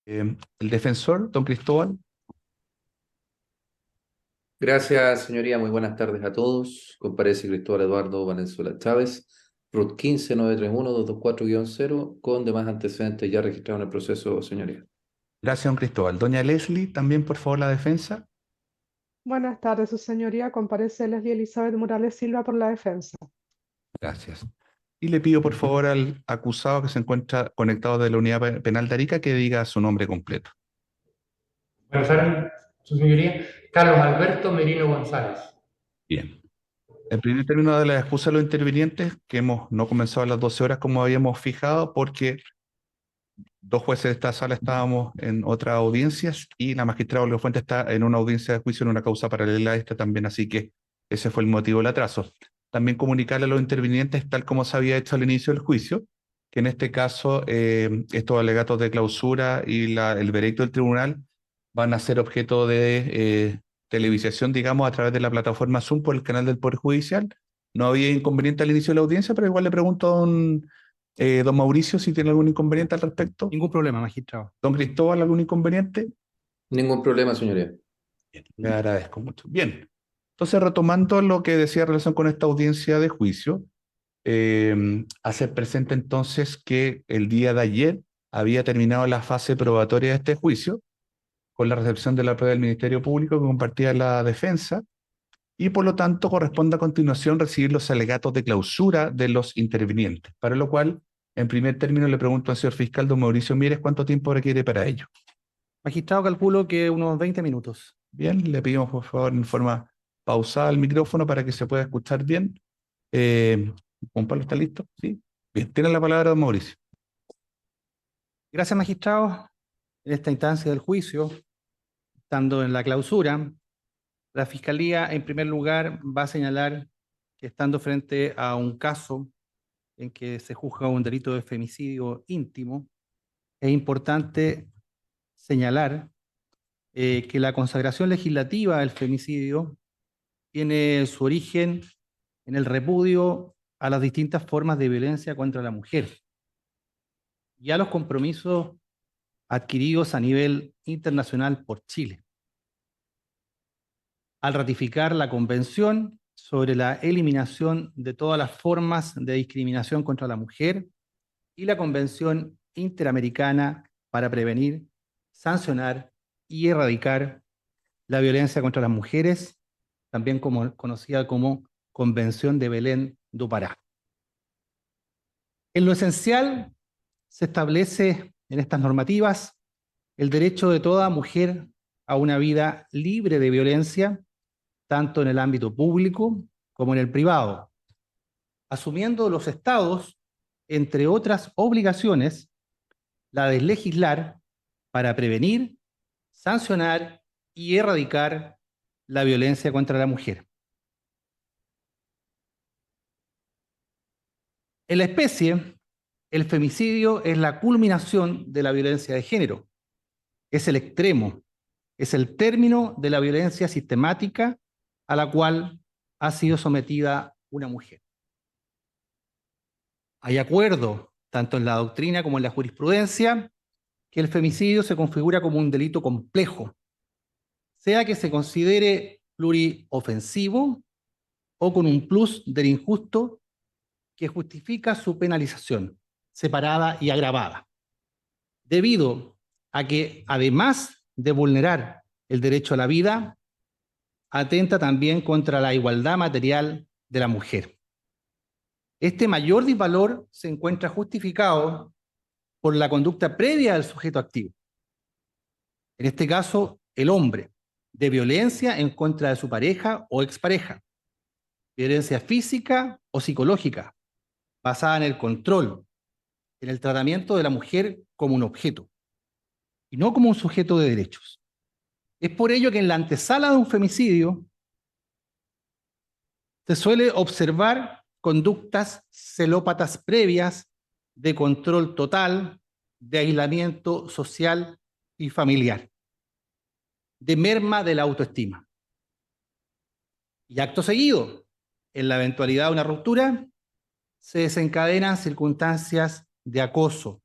El defensor, don Cristóbal. Gracias, señoría. Muy buenas tardes a todos. Comparece Cristóbal Eduardo Valenzuela Chávez, RUT 15-931-224-0, con demás antecedentes ya registrados en el proceso, señoría. Gracias, don Cristóbal. Doña Leslie, también por favor la defensa. Buenas tardes, su señoría. Comparece Leslie Elizabeth Morales Silva por la defensa. Gracias. Y le pido por favor al acusado que se encuentra conectado de la Unidad Penal de Arica que diga su nombre completo. Buenas tardes, su señoría. Carlos Alberto Merino González. Bien. El primer término de la excusa de los intervinientes, que hemos no comenzado a las 12 horas como habíamos fijado, porque dos jueces de esta sala estábamos en otras audiencias y la magistrada Olga Fuente está en una audiencia de juicio en una causa paralela a esta también, así que ese fue el motivo del atraso. También comunicarle a los intervinientes, tal como se había hecho al inicio del juicio, que en este caso estos alegatos de clausura y el veredicto del tribunal van a ser objeto de televisación, digamos, a través de la plataforma Zoom por el canal del Poder Judicial. No había inconveniente al inicio de la audiencia, pero igual le pregunto a don Mauricio si tiene algún inconveniente al respecto. Ningún problema, magistrado. Don Cristóbal, ¿algún inconveniente? Ningún problema, señoría. Bien, le agradezco mucho. Bien, entonces retomando lo que decía en relación con esta audiencia de juicio, hacer presente entonces que el día de ayer había terminado la fase probatoria de este juicio con la recepción de la prueba del Ministerio Público que compartía la defensa y por lo tanto corresponde a continuación recibir los alegatos de clausura de los intervinientes, para lo cual en primer término le pregunto al señor fiscal don Mauricio Mieres cuánto tiempo requiere para ello. Magistrado, calculo que unos 20 minutos. Bien, le pedimos por favor en forma pausada el micrófono para que se pueda escuchar bien. Juan Pablo, ¿está listo? Sí. Bien, tiene la palabra don Mauricio. Gracias, magistrado. En esta instancia del juicio, estando en la clausura, la Fiscalía, en primer lugar, va a señalar que estando frente a un caso en que se juzga un delito de femicidio íntimo, es importante señalar que la consagración legislativa del femicidio tiene su origen en el repudio a las distintas formas de violencia contra la mujer y a los compromisos adquiridos a nivel internacional por Chile, al ratificar la Convención sobre la eliminación de todas las formas de discriminación contra la mujer y la Convención Interamericana para prevenir, sancionar y erradicar la violencia contra las mujeres, también conocida como Convención de Belén do Pará. En lo esencial, se establece en estas normativas el derecho de toda mujer a una vida libre de violencia, tanto en el ámbito público como en el privado, asumiendo los estados, entre otras obligaciones, la de legislar para prevenir, sancionar y erradicar la violencia contra la mujer. En la especie, el femicidio es la culminación de la violencia de género, es el extremo, es el término de la violencia sistemática a la cual ha sido sometida una mujer. Hay acuerdo, tanto en la doctrina como en la jurisprudencia, que el femicidio se configura como un delito complejo, sea que se considere pluriofensivo o con un plus del injusto que justifica su penalización, separada y agravada, debido a que, además de vulnerar el derecho a la vida, atenta también contra la igualdad material de la mujer. Este mayor disvalor se encuentra justificado por la conducta previa del sujeto activo. En este caso, el hombre, de violencia en contra de su pareja o expareja, violencia física o psicológica, basada en el control, en el tratamiento de la mujer como un objeto, y no como un sujeto de derechos. Es por ello que en la antesala de un femicidio se suele observar conductas celópatas previas de control total, de aislamiento social y familiar, de merma de la autoestima. Y acto seguido, en la eventualidad de una ruptura, se desencadenan circunstancias de acoso,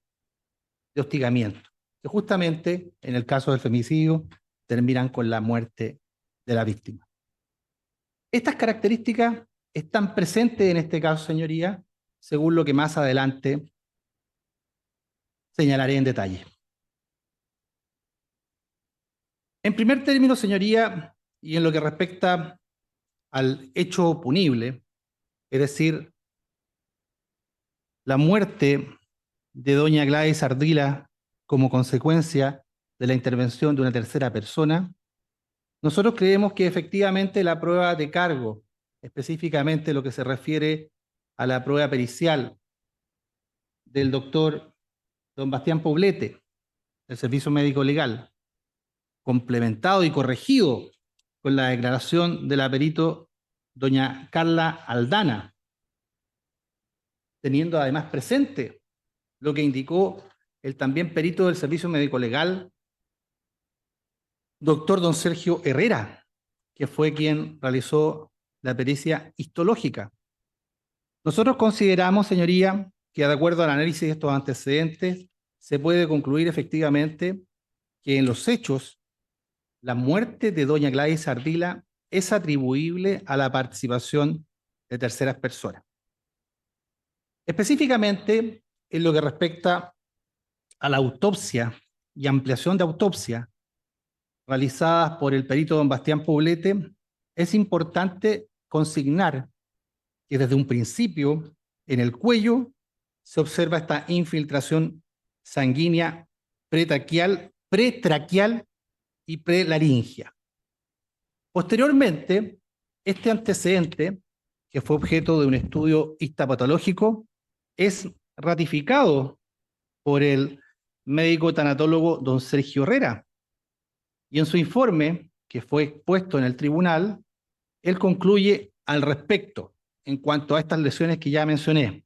de hostigamiento. que justamente en el caso del femicidio terminan con la muerte de la víctima. Estas características están presentes en este caso, señoría, según lo que más adelante señalaré en detalle. En primer término, señoría, y en lo que respecta al hecho punible, es decir, la muerte de doña Gladys Ardila como consecuencia de la intervención de una tercera persona, nosotros creemos que efectivamente la prueba de cargo, específicamente lo que se refiere a la prueba pericial del doctor don Bastián Poblete, del Servicio Médico Legal, complementado y corregido con la declaración de la perito doña Carla Aldana, teniendo además presente lo que indicó el también perito del Servicio Médico Legal, doctor don Sergio Herrera, que fue quien realizó la pericia histológica. Nosotros consideramos, señoría, que de acuerdo al análisis de estos antecedentes, se puede concluir efectivamente que en los hechos la muerte de doña Gladys Ardila es atribuible a la participación de terceras personas. Específicamente, en lo que respecta a la autopsia y ampliación de autopsia realizadas por el perito don Bastián Poblete, es importante consignar que desde un principio en el cuello se observa esta infiltración sanguínea pretraquial y prelaringia. Posteriormente, este antecedente, que fue objeto de un estudio histopatológico, es ratificado por el médico tanatólogo don Sergio Herrera. Y en su informe, que fue expuesto en el tribunal, él concluye al respecto en cuanto a estas lesiones que ya mencioné.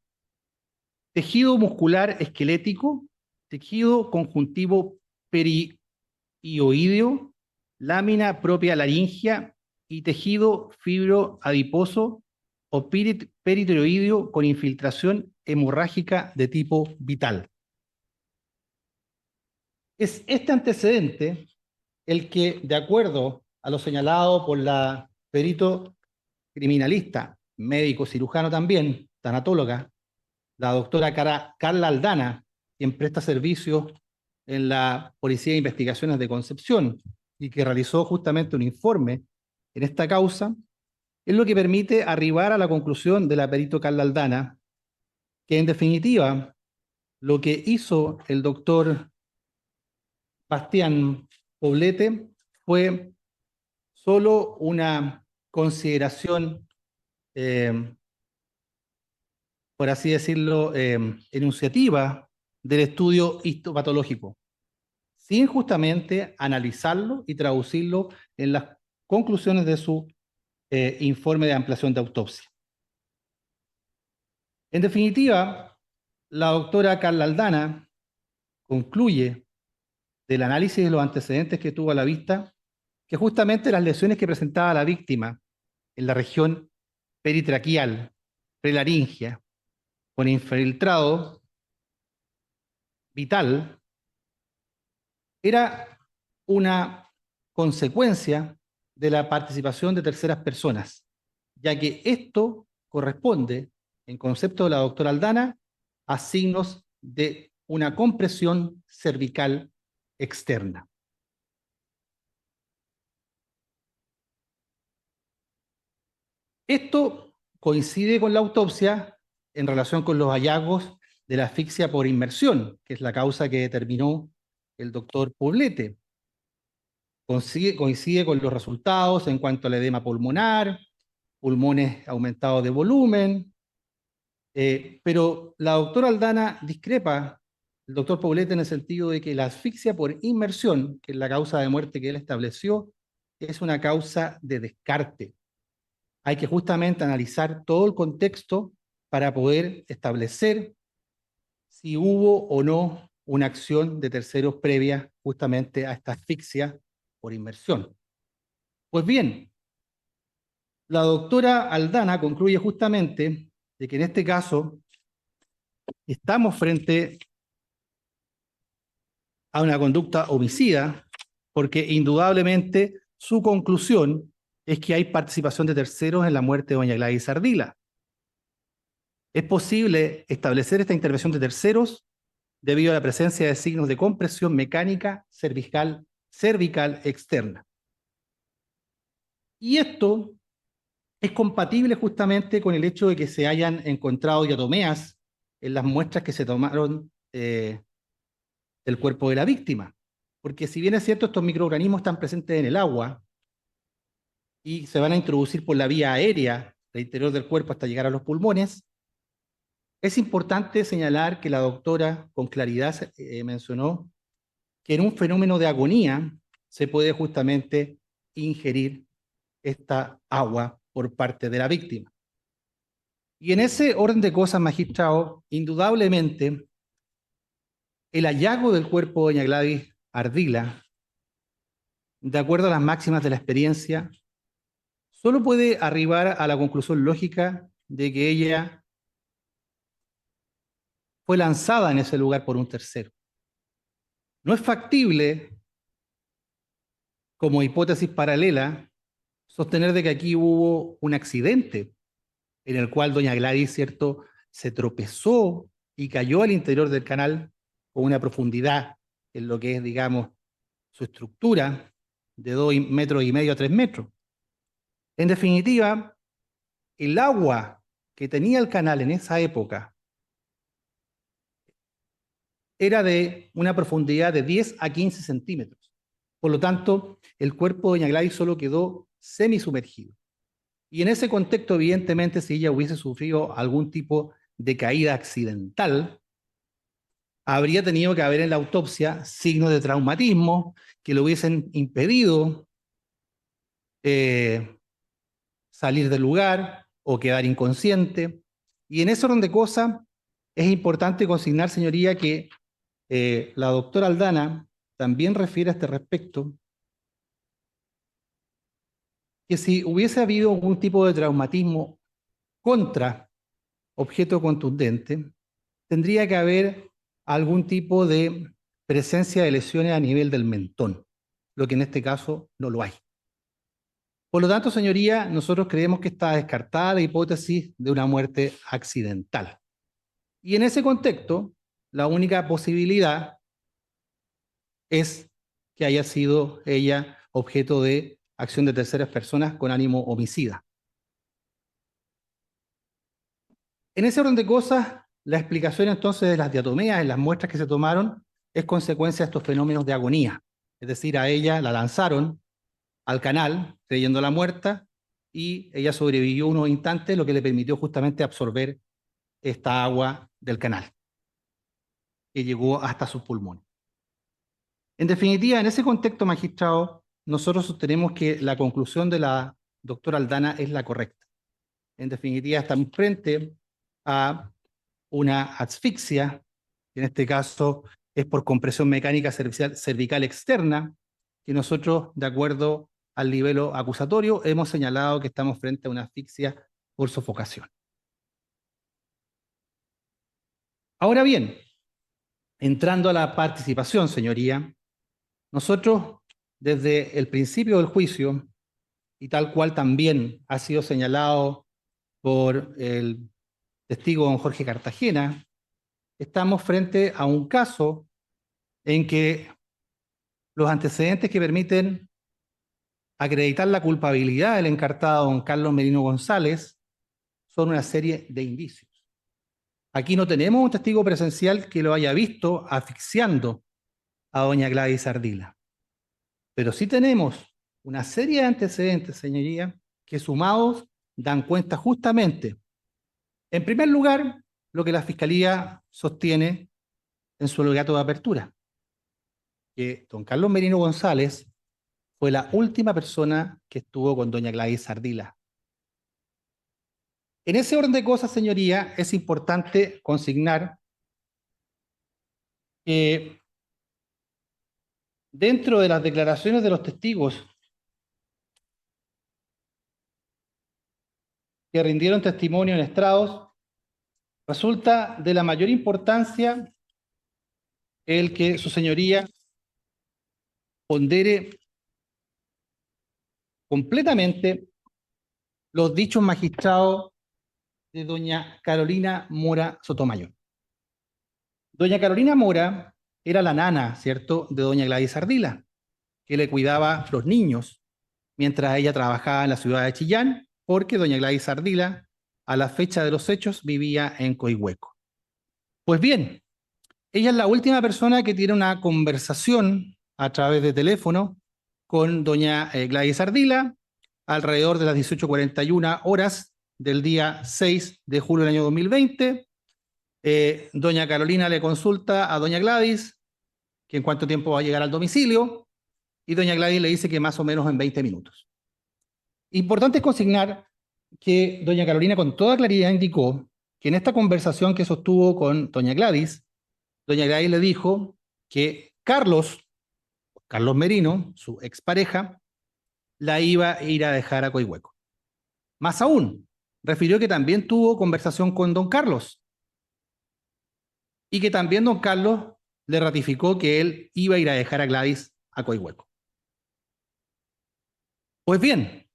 Tejido muscular esquelético, tejido conjuntivo perioideo, lámina propia laringia y tejido fibroadiposo o peritiroideo con infiltración hemorrágica de tipo vital. Es este antecedente el que, de acuerdo a lo señalado por la perito criminalista, médico cirujano también, tanatóloga, la doctora Carla Aldana, quien presta servicio en la Policía de Investigaciones de Concepción y que realizó justamente un informe en esta causa, es lo que permite arribar a la conclusión de la perito Carla Aldana, que en definitiva lo que hizo el doctor Bastián Poblete fue solo una consideración, por así decirlo, enunciativa del estudio histopatológico, sin justamente analizarlo y traducirlo en las conclusiones de su informe de ampliación de autopsia. En definitiva, la doctora Carla Aldana concluye del análisis de los antecedentes que tuvo a la vista que justamente las lesiones que presentaba la víctima en la región peritraquial, prelaringia, con infiltrado vital, era una consecuencia de la participación de terceras personas, ya que esto corresponde, en concepto de la doctora Aldana, a signos de una compresión cervical externa. Esto coincide con la autopsia en relación con los hallazgos de la asfixia por inmersión, que es la causa que determinó el doctor Poblete. Coincide con los resultados en cuanto al edema pulmonar, pulmones aumentados de volumen, pero la doctora Aldana discrepa el doctor Poblete en el sentido de que la asfixia por inmersión, que es la causa de muerte que él estableció, es una causa de descarte. Hay que justamente analizar todo el contexto para poder establecer si hubo o no una acción de terceros previa justamente a esta asfixia por inmersión. Pues bien, la doctora Aldana concluye justamente de que en este caso estamos frente a una conducta homicida, porque indudablemente su conclusión es que hay participación de terceros en la muerte de doña Gladys Ardila. Es posible establecer esta intervención de terceros debido a la presencia de signos de compresión mecánica cervical externa. Y esto es compatible justamente con el hecho de que se hayan encontrado diatomeas en las muestras que se tomaron del cuerpo de la víctima. Porque si bien es cierto, estos microorganismos están presentes en el agua y se van a introducir por la vía aérea del interior del cuerpo hasta llegar a los pulmones, es importante señalar que la doctora con claridad mencionó que en un fenómeno de agonía se puede justamente ingerir esta agua por parte de la víctima. Y en ese orden de cosas, magistrado, indudablemente el hallazgo del cuerpo de doña Gladys Ardila, de acuerdo a las máximas de la experiencia, solo puede arribar a la conclusión lógica de que ella fue lanzada en ese lugar por un tercero. No es factible, como hipótesis paralela, sostener de que aquí hubo un accidente en el cual doña Gladys, ¿cierto?, se tropezó y cayó al interior del canal con una profundidad en lo que es, digamos, su estructura de 2,5 metros a 3 metros. En definitiva, el agua que tenía el canal en esa época era de una profundidad de 10 a 15 centímetros. Por lo tanto, el cuerpo de doña Gladys solo quedó semisumergido. Y en ese contexto, evidentemente, si ella hubiese sufrido algún tipo de caída accidental, habría tenido que haber en la autopsia signos de traumatismo que le hubiesen impedido salir del lugar o quedar inconsciente. Y en ese orden de cosas es importante consignar, señoría, que la doctora Aldana también refiere a este respecto que si hubiese habido algún tipo de traumatismo contra objeto contundente, tendría que haber algún tipo de presencia de lesiones a nivel del mentón, lo que en este caso no lo hay. Por lo tanto, señoría, nosotros creemos que está descartada la hipótesis de una muerte accidental. Y en ese contexto, la única posibilidad es que haya sido ella objeto de acción de terceras personas con ánimo homicida. En ese orden de cosas, la explicación entonces de las diatomeas en las muestras que se tomaron es consecuencia de estos fenómenos de agonía. Es decir, a ella la lanzaron al canal creyéndola muerta y ella sobrevivió unos instantes, lo que le permitió justamente absorber esta agua del canal que llegó hasta sus pulmones. En definitiva, en ese contexto, magistrado, nosotros sostenemos que la conclusión de la doctora Aldana es la correcta. En definitiva, estamos frente a una asfixia, que en este caso es por compresión mecánica cervical externa, que nosotros, de acuerdo al nivel acusatorio, hemos señalado que estamos frente a una asfixia por sofocación. Ahora bien, entrando a la participación, señoría, nosotros, desde el principio del juicio, y tal cual también ha sido señalado por el testigo don Jorge Cartagena, estamos frente a un caso en que los antecedentes que permiten acreditar la culpabilidad del encartado don Carlos Merino González son una serie de indicios. Aquí no tenemos un testigo presencial que lo haya visto asfixiando a doña Gladys Ardila, pero sí tenemos una serie de antecedentes, señoría, que sumados dan cuenta justamente, en primer lugar, lo que la Fiscalía sostiene en su alegato de apertura, que don Carlos Merino González fue la última persona que estuvo con doña Gladys Ardila. En ese orden de cosas, señoría, es importante consignar que dentro de las declaraciones de los testigos que rindieron testimonio en estrados, resulta de la mayor importancia el que su señoría pondere completamente los dichos magistrados de doña Carolina Mora Sotomayor. Doña Carolina Mora era la nana, ¿cierto?, de doña Gladys Ardila, que le cuidaba los niños mientras ella trabajaba en la ciudad de Chillán, porque doña Gladys Ardila, a la fecha de los hechos, vivía en Coihueco. Pues bien, ella es la última persona que tiene una conversación a través de teléfono con doña Gladys Ardila alrededor de las 18:41 horas del día 6 de julio del año 2020. Doña Carolina le consulta a doña Gladys que en cuánto tiempo va a llegar al domicilio y doña Gladys le dice que más o menos en 20 minutos. Importante consignar que doña Carolina con toda claridad indicó que en esta conversación que sostuvo con doña Gladys le dijo que Carlos Merino, su expareja, la iba a ir a dejar a Coihueco. Más aún, refirió que también tuvo conversación con don Carlos y que también don Carlos le ratificó que él iba a ir a dejar a Gladys a Coihueco. Pues bien,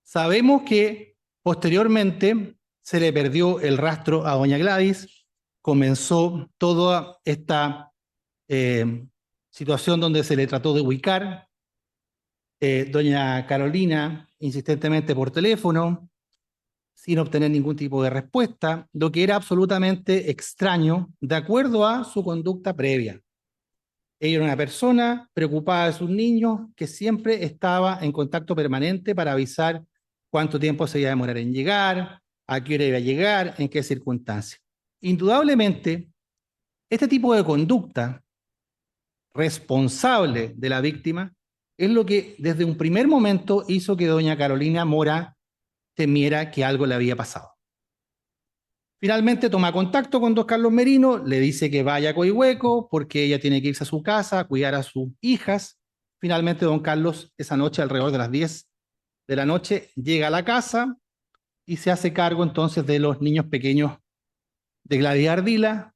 sabemos que posteriormente se le perdió el rastro a doña Gladys, comenzó toda esta situación donde se le trató de ubicar, doña Carolina insistentemente por teléfono, sin obtener ningún tipo de respuesta, lo que era absolutamente extraño de acuerdo a su conducta previa. Ella era una persona preocupada de sus niños que siempre estaba en contacto permanente para avisar cuánto tiempo se iba a demorar en llegar, a qué hora iba a llegar, en qué circunstancias. Indudablemente, este tipo de conducta responsable de la víctima es lo que desde un primer momento hizo que doña Carolina Mora temiera que algo le había pasado. Finalmente toma contacto con don Carlos Merino, le dice que vaya a Coihueco porque ella tiene que irse a su casa a cuidar a sus hijas. Finalmente don Carlos esa noche alrededor de las 10 de la noche llega a la casa y se hace cargo entonces de los niños pequeños de Gladys Ardila,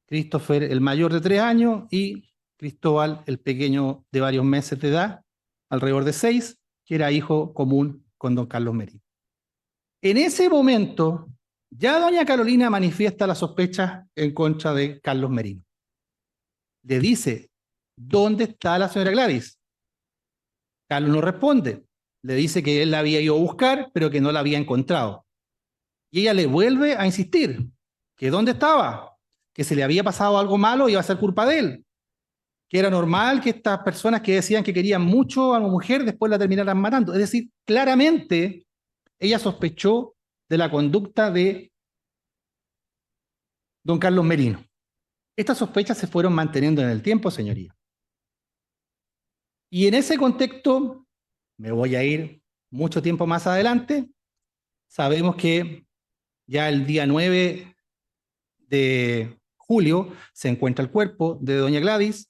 Christopher el mayor de 3 años y Cristóbal el pequeño de varios meses de edad, alrededor de 6, que era hijo común con don Carlos Merino. En ese momento ya doña Carolina manifiesta las sospechas en contra de Carlos Merino. Le dice, ¿dónde está la señora Gladys? Carlos no responde. Le dice que él la había ido a buscar, pero que no la había encontrado. Y ella le vuelve a insistir, que dónde estaba, que se le había pasado algo malo y iba a ser culpa de él, que era normal que estas personas que decían que querían mucho a una mujer después la terminaran matando. Es decir, claramente ella sospechó de la conducta de don Carlos Merino. Estas sospechas se fueron manteniendo en el tiempo, señoría. Y en ese contexto, me voy a ir mucho tiempo más adelante, sabemos que ya el día 9 de julio se encuentra el cuerpo de doña Gladys,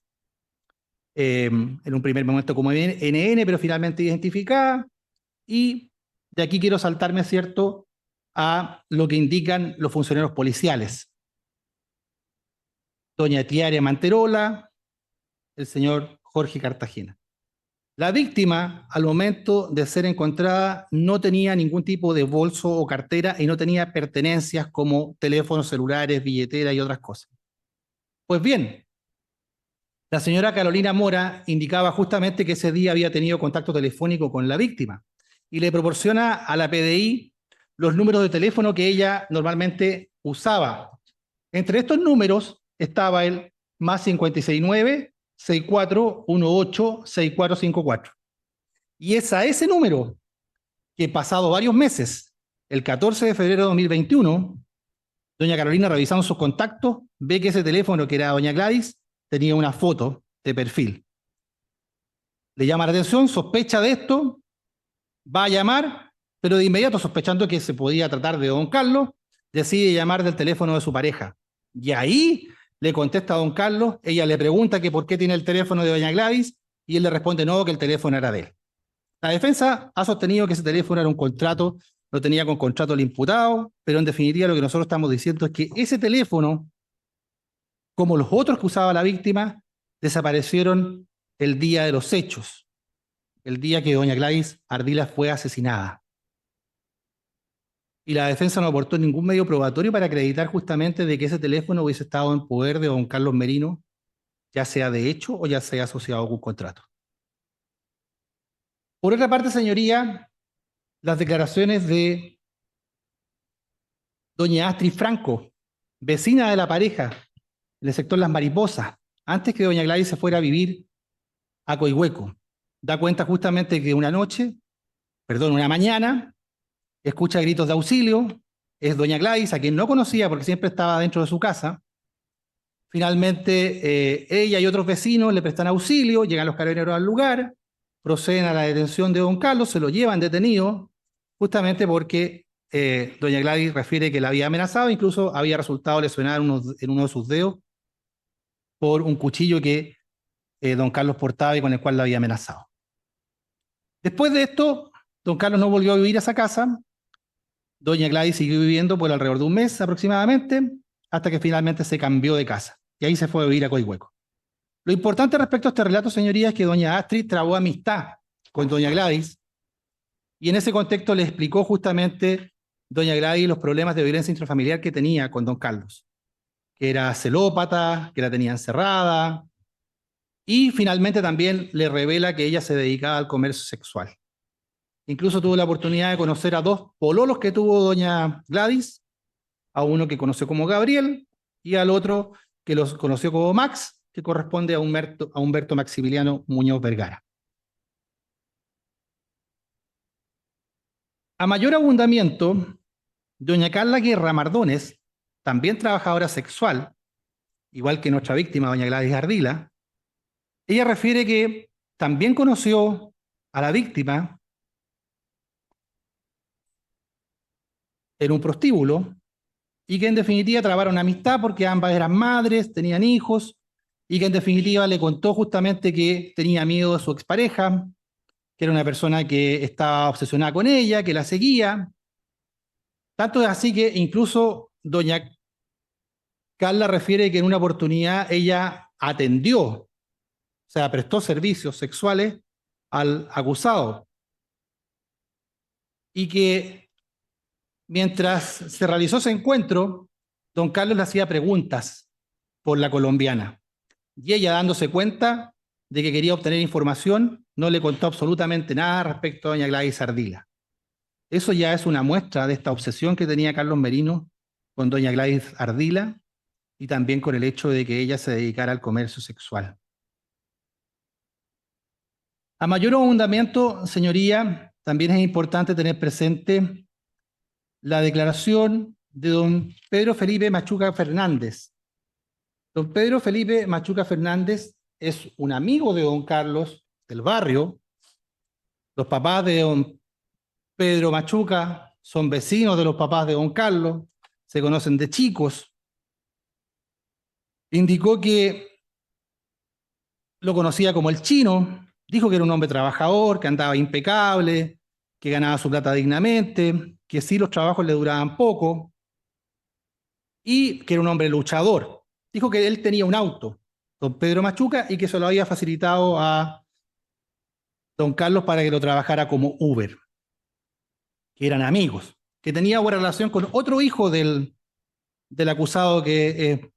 en un primer momento como NN, pero finalmente identificada, y de aquí quiero saltarme, ¿cierto?, a lo que indican los funcionarios policiales. Doña Tiaria Manterola, el señor Jorge Cartagena. La víctima, al momento de ser encontrada, no tenía ningún tipo de bolso o cartera y no tenía pertenencias como teléfonos celulares, billetera y otras cosas. Pues bien, la señora Carolina Mora indicaba justamente que ese día había tenido contacto telefónico con la víctima y le proporciona a la PDI los números de teléfono que ella normalmente usaba. Entre estos números estaba el +569-6418-6454. Y es a ese número que, pasado varios meses, el 14 de febrero de 2021, doña Carolina, revisando sus contactos, ve que ese teléfono, que era doña Gladys, tenía una foto de perfil. Le llama la atención, sospecha de esto, va a llamar, pero de inmediato, sospechando que se podía tratar de don Carlos, decide llamar del teléfono de su pareja. Y ahí le contesta a don Carlos, ella le pregunta que por qué tiene el teléfono de doña Gladys, y él le responde no, que el teléfono era de él. La defensa ha sostenido que ese teléfono era un contrato, lo tenía con contrato el imputado, pero en definitiva lo que nosotros estamos diciendo es que ese teléfono, como los otros que usaba la víctima, desaparecieron el día de los hechos, el día que doña Gladys Ardila fue asesinada. Y la defensa no aportó ningún medio probatorio para acreditar justamente de que ese teléfono hubiese estado en poder de don Carlos Merino, ya sea de hecho o ya sea asociado con contrato. Por otra parte, señoría, las declaraciones de doña Astrid Franco, vecina de la pareja, en el sector Las Mariposas, antes que doña Gladys se fuera a vivir a Coihueco, da cuenta justamente que una mañana, escucha gritos de auxilio, es doña Gladys, a quien no conocía porque siempre estaba dentro de su casa. Finalmente, ella y otros vecinos le prestan auxilio, llegan los carabineros al lugar, proceden a la detención de don Carlos, se lo llevan detenido, justamente porque doña Gladys refiere que la había amenazado, incluso había resultado lesionada en uno de sus dedos por un cuchillo que don Carlos portaba y con el cual la había amenazado. Después de esto, don Carlos no volvió a vivir a esa casa. Doña Gladys siguió viviendo por alrededor de un mes aproximadamente, hasta que finalmente se cambió de casa. Y ahí se fue a vivir a Coihueco. Lo importante respecto a este relato, señorías, es que doña Astrid trabó amistad con doña Gladys, y en ese contexto le explicó justamente doña Gladys los problemas de violencia intrafamiliar que tenía con don Carlos, que era celópata, que la tenía encerrada, y finalmente también le revela que ella se dedicaba al comercio sexual. Incluso tuvo la oportunidad de conocer a dos pololos que tuvo doña Gladys, a uno que conoció como Gabriel y al otro que los conoció como Max, que corresponde a Humberto Maximiliano Muñoz Vergara. A mayor abundamiento, doña Carla Guerra Mardones, también trabajadora sexual, igual que nuestra víctima, doña Gladys Ardila, ella refiere que también conoció a la víctima en un prostíbulo y que en definitiva trabaron amistad porque ambas eran madres, tenían hijos, y que en definitiva le contó justamente que tenía miedo de su expareja, que era una persona que estaba obsesionada con ella, que la seguía. Tanto es así que incluso doña Carla refiere que en una oportunidad ella atendió, o sea, prestó servicios sexuales al acusado, y que mientras se realizó ese encuentro, don Carlos le hacía preguntas por la colombiana, y ella, dándose cuenta de que quería obtener información, no le contó absolutamente nada respecto a doña Gladys Ardila. Eso ya es una muestra de esta obsesión que tenía Carlos Merino con doña Gladys Ardila, y también con el hecho de que ella se dedicara al comercio sexual. A mayor abundamiento, señoría, también es importante tener presente la declaración de don Pedro Felipe Machuca Fernández. Don Pedro Felipe Machuca Fernández es un amigo de don Carlos del barrio. Los papás de don Pedro Machuca son vecinos de los papás de don Carlos, se conocen de chicos. Indicó que lo conocía como el Chino, dijo que era un hombre trabajador, que andaba impecable, que ganaba su plata dignamente, que sí, los trabajos le duraban poco, y que era un hombre luchador. Dijo que él tenía un auto, don Pedro Machuca, y que se lo había facilitado a don Carlos para que lo trabajara como Uber, que eran amigos, que tenía buena relación con otro hijo del acusado que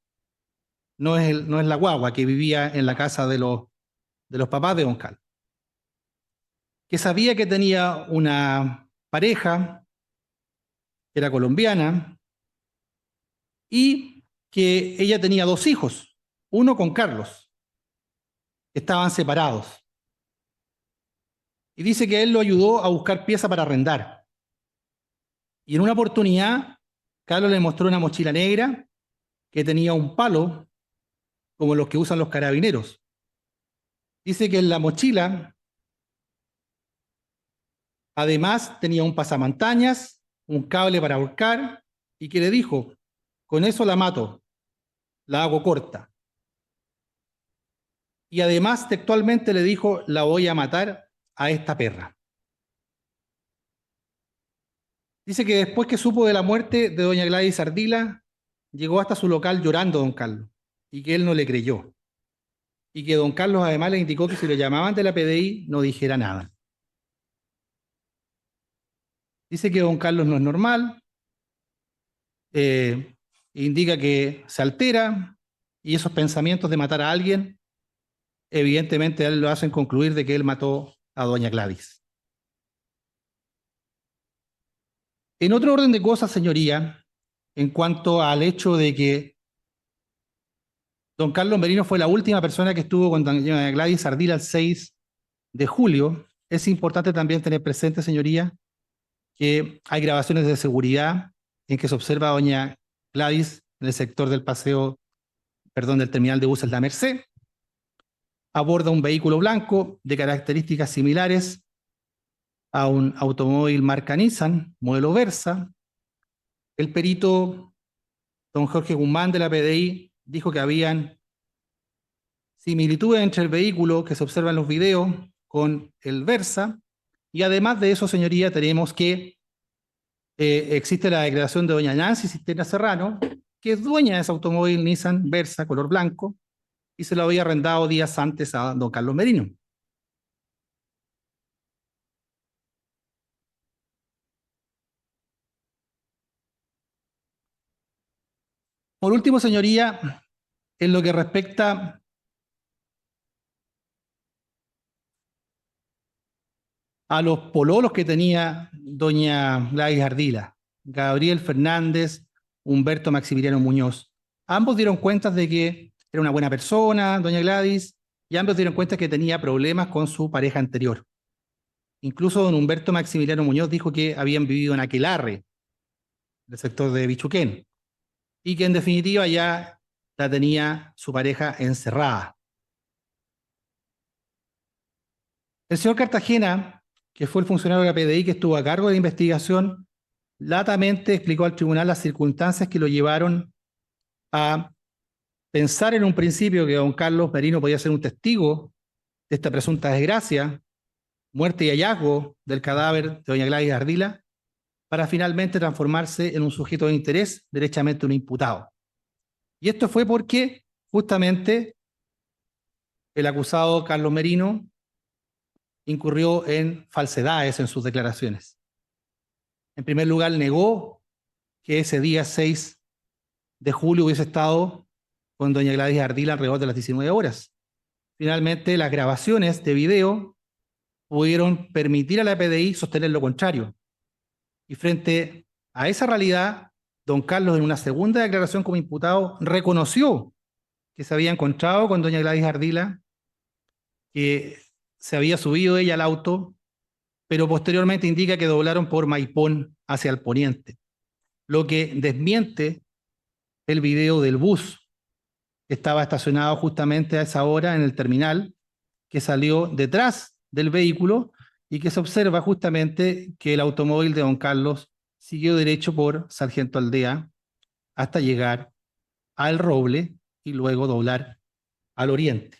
no es la guagua, que vivía en la casa de los papás de don Carlos, que sabía que tenía una pareja que era colombiana y que ella tenía dos hijos, uno con Carlos, que estaban separados. Y dice que él lo ayudó a buscar pieza para arrendar. Y en una oportunidad, Carlos le mostró una mochila negra que tenía un palo, como los que usan los carabineros. Dice que en la mochila, además, tenía un pasamontañas, un cable para ahorcar, y que le dijo: con eso la mato, la hago corta. Y además, textualmente le dijo: la voy a matar a esta perra. Dice que después que supo de la muerte de doña Gladys Ardila, llegó hasta su local llorando don Carlos, y que él no le creyó. y que don Carlos además le indicó que si lo llamaban de la PDI no dijera nada. Dice que don Carlos no es normal, indica que se altera y esos pensamientos de matar a alguien, evidentemente a él lo hacen concluir de que él mató a doña Gladys. En otro orden de cosas, señoría, en cuanto al hecho de que don Carlos Merino fue la última persona que estuvo con doña Gladys Ardila el 6 de julio, es importante también tener presente, señoría, que hay grabaciones de seguridad en que se observa a doña Gladys en el sector del paseo, perdón, del terminal de buses La Merced, aborda un vehículo blanco de características similares a un automóvil marca Nissan, modelo Versa. El perito don Jorge Guzmán de la PDI dijo que habían similitudes entre el vehículo que se observa en los videos con el Versa, y además de eso, señoría, tenemos que existe la declaración de doña Nancy Cisterna Serrano, que es dueña de ese automóvil Nissan Versa color blanco, y se lo había arrendado días antes a don Carlos Merino. Por último, señoría, en lo que respecta a los pololos que tenía doña Gladys Ardila, Gabriel Fernández, Humberto Maximiliano Muñoz. Ambos dieron cuenta de que era una buena persona, doña Gladys, y ambos dieron cuenta que tenía problemas con su pareja anterior. Incluso don Humberto Maximiliano Muñoz dijo que habían vivido en Aquelarre, del sector de Bichuquén, y que en definitiva ya la tenía su pareja encerrada. El señor Cartagena, que fue el funcionario de la PDI que estuvo a cargo de la investigación, latamente explicó al tribunal las circunstancias que lo llevaron a pensar en un principio que don Carlos Merino podía ser un testigo de esta presunta desgracia, muerte y hallazgo del cadáver de doña Gladys Ardila, para finalmente transformarse en un sujeto de interés, derechamente un imputado. Y esto fue porque justamente el acusado Carlos Merino incurrió en falsedades en sus declaraciones. En primer lugar, negó que ese día 6 de julio hubiese estado con doña Gladys Ardila alrededor de las 19 horas. Finalmente, las grabaciones de video pudieron permitir a la PDI sostener lo contrario. Y frente a esa realidad, don Carlos, en una segunda declaración como imputado, reconoció que se había encontrado con doña Gladys Ardila, que se había subido ella al auto, pero posteriormente indica que doblaron por Maipón hacia el poniente, lo que desmiente el video del bus que estaba estacionado justamente a esa hora en el terminal, que salió detrás del vehículo y que se observa justamente que el automóvil de don Carlos siguió derecho por Sargento Aldea hasta llegar al Roble y luego doblar al oriente.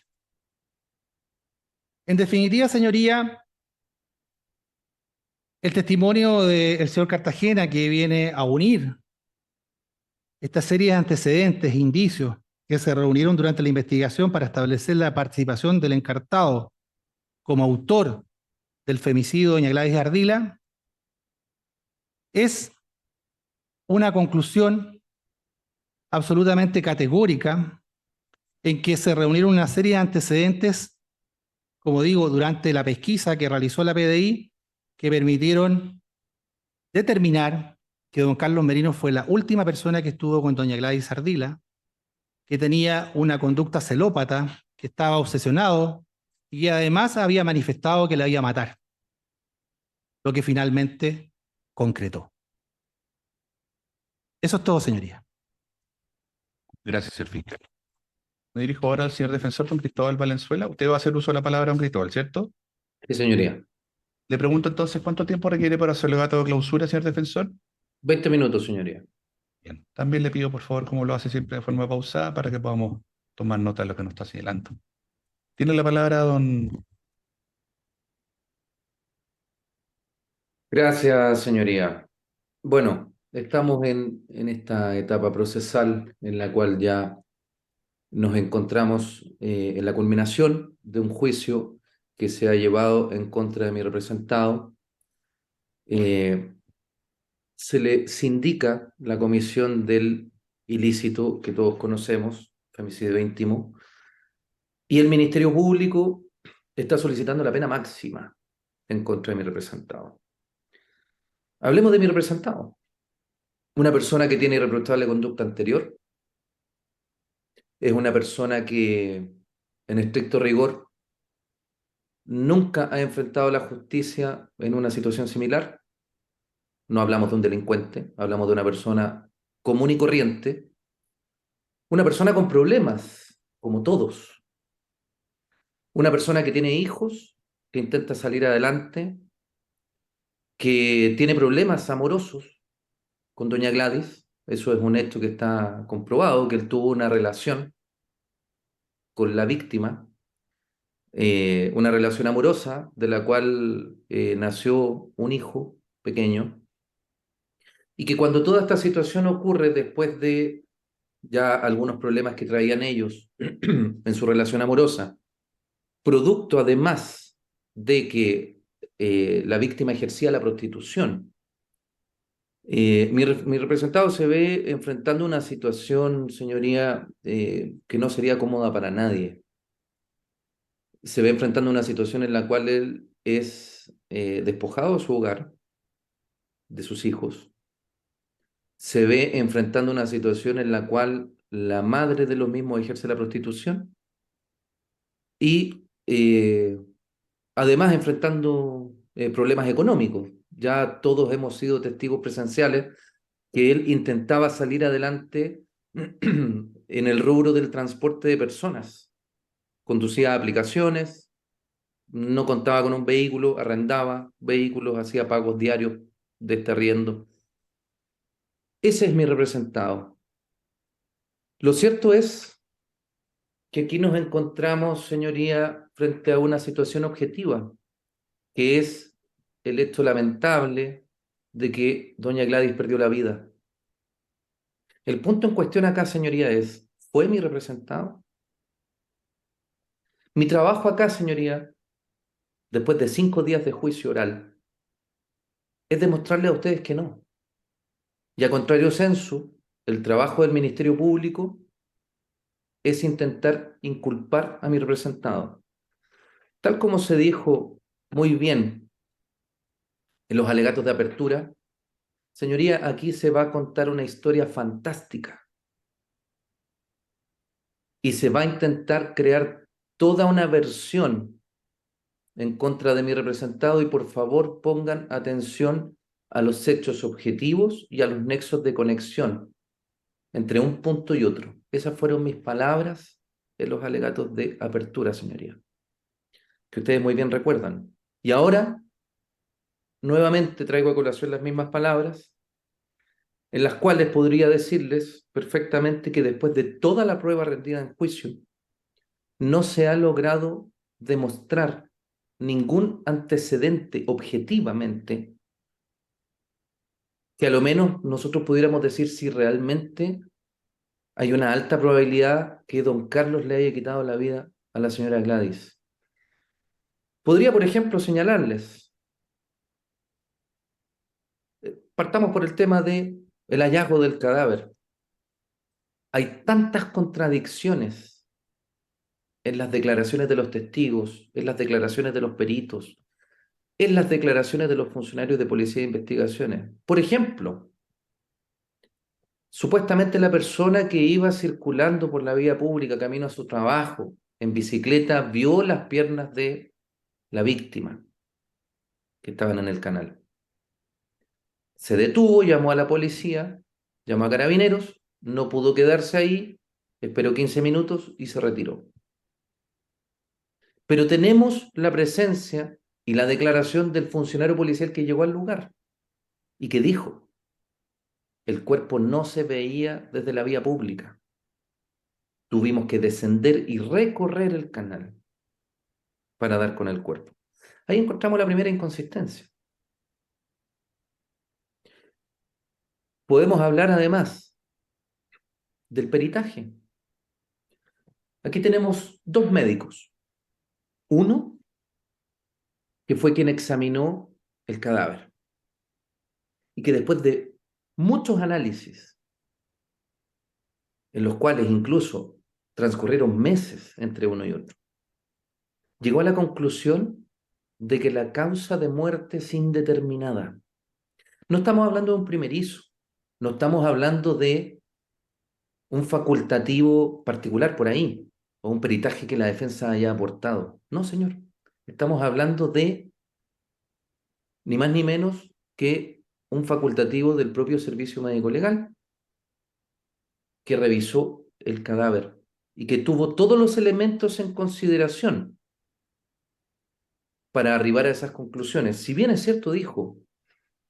En definitiva, señoría, el testimonio del señor Cartagena, que viene a unir esta serie de antecedentes, indicios que se reunieron durante la investigación para establecer la participación del encartado como autor del femicidio de doña Gladys Ardila, es una conclusión absolutamente categórica en que se reunieron una serie de antecedentes, como digo, durante la pesquisa que realizó la PDI, que permitieron determinar que don Carlos Merino fue la última persona que estuvo con doña Gladys Ardila, que tenía una conducta celópata, que estaba obsesionado y que además había manifestado que la iba a matar, lo que finalmente concretó. Eso es todo, señoría. Gracias, señor fiscal. Me dirijo ahora al señor defensor, don Cristóbal Valenzuela. Usted va a hacer uso de la palabra, don Cristóbal, ¿cierto? Sí, señoría. Le pregunto entonces, ¿cuánto tiempo requiere para su alegato de clausura, señor defensor? 20 minutos, señoría. Bien. También le pido, por favor, como lo hace siempre de forma pausada, para que podamos tomar nota de lo que nos está señalando. Tiene la palabra, don... Gracias, señoría. Bueno, estamos en esta etapa procesal en la cual ya Nos encontramos en la culminación de un juicio que se ha llevado en contra de mi representado. Se le sindica la comisión del ilícito que todos conocemos, femicidio íntimo, y el Ministerio Público está solicitando la pena máxima en contra de mi representado. Hablemos de mi representado. Una persona que tiene irreprochable conducta anterior, es una persona que, en estricto rigor, nunca ha enfrentado la justicia en una situación similar. No hablamos de un delincuente, hablamos de una persona común y corriente, una persona con problemas, como todos, una persona que tiene hijos, que intenta salir adelante, que tiene problemas amorosos con doña Gladys. Eso es un hecho que está comprobado, que él tuvo una relación con la víctima, una relación amorosa de la cual nació un hijo pequeño, y que cuando toda esta situación ocurre después de ya algunos problemas que traían ellos en su relación amorosa, producto además de que la víctima ejercía la prostitución, mi representado se ve enfrentando una situación, señoría, que no sería cómoda para nadie. Se ve enfrentando una situación en la cual él es despojado de su hogar, de sus hijos. Se ve enfrentando una situación en la cual la madre de los mismos ejerce la prostitución y además enfrentando problemas económicos. Ya todos hemos sido testigos presenciales que él intentaba salir adelante en el rubro del transporte de personas. Conducía aplicaciones, no contaba con un vehículo, arrendaba vehículos, hacía pagos diarios de este arriendo. Ese es mi representado. Lo cierto es que aquí nos encontramos, señoría, frente a una situación objetiva, que es el hecho lamentable de que doña Gladys perdió la vida. El punto en cuestión acá, señoría, es, ¿fue mi representado? Mi trabajo acá, señoría, después de 5 días de juicio oral, es demostrarle a ustedes que no. Y a contrario sensu, el trabajo del Ministerio Público es intentar inculpar a mi representado. Tal como se dijo muy bien en los alegatos de apertura, señoría, aquí se va a contar una historia fantástica y se va a intentar crear toda una versión en contra de mi representado, y por favor pongan atención a los hechos objetivos y a los nexos de conexión entre un punto y otro. Esas fueron mis palabras en los alegatos de apertura, señoría, que ustedes muy bien recuerdan. Y ahora, nuevamente traigo a colación las mismas palabras, en las cuales podría decirles perfectamente que después de toda la prueba rendida en juicio, no se ha logrado demostrar ningún antecedente objetivamente que a lo menos nosotros pudiéramos decir si realmente hay una alta probabilidad que don Carlos le haya quitado la vida a la señora Gladys. Podría, por ejemplo, señalarles, partamos por el tema de el hallazgo del cadáver. Hay tantas contradicciones en las declaraciones de los testigos, en las declaraciones de los peritos, en las declaraciones de los funcionarios de policía de investigaciones. Por ejemplo, supuestamente la persona que iba circulando por la vía pública camino a su trabajo en bicicleta vio las piernas de la víctima que estaban en el canal. Se detuvo, llamó a la policía, llamó a carabineros, no pudo quedarse ahí, esperó 15 minutos y se retiró. Pero tenemos la presencia y la declaración del funcionario policial que llegó al lugar y que dijo: el cuerpo no se veía desde la vía pública. Tuvimos que descender y recorrer el canal para dar con el cuerpo. Ahí encontramos la primera inconsistencia. Podemos hablar además del peritaje. Aquí tenemos dos médicos. Uno, que fue quien examinó el cadáver y que después de muchos análisis, en los cuales incluso transcurrieron meses entre uno y otro, llegó a la conclusión de que la causa de muerte es indeterminada. No estamos hablando de un primerizo, no estamos hablando de un facultativo particular por ahí, o un peritaje que la defensa haya aportado. No, señor. Estamos hablando de ni más ni menos que un facultativo del propio Servicio Médico Legal que revisó el cadáver y que tuvo todos los elementos en consideración para arribar a esas conclusiones. Si bien es cierto, dijo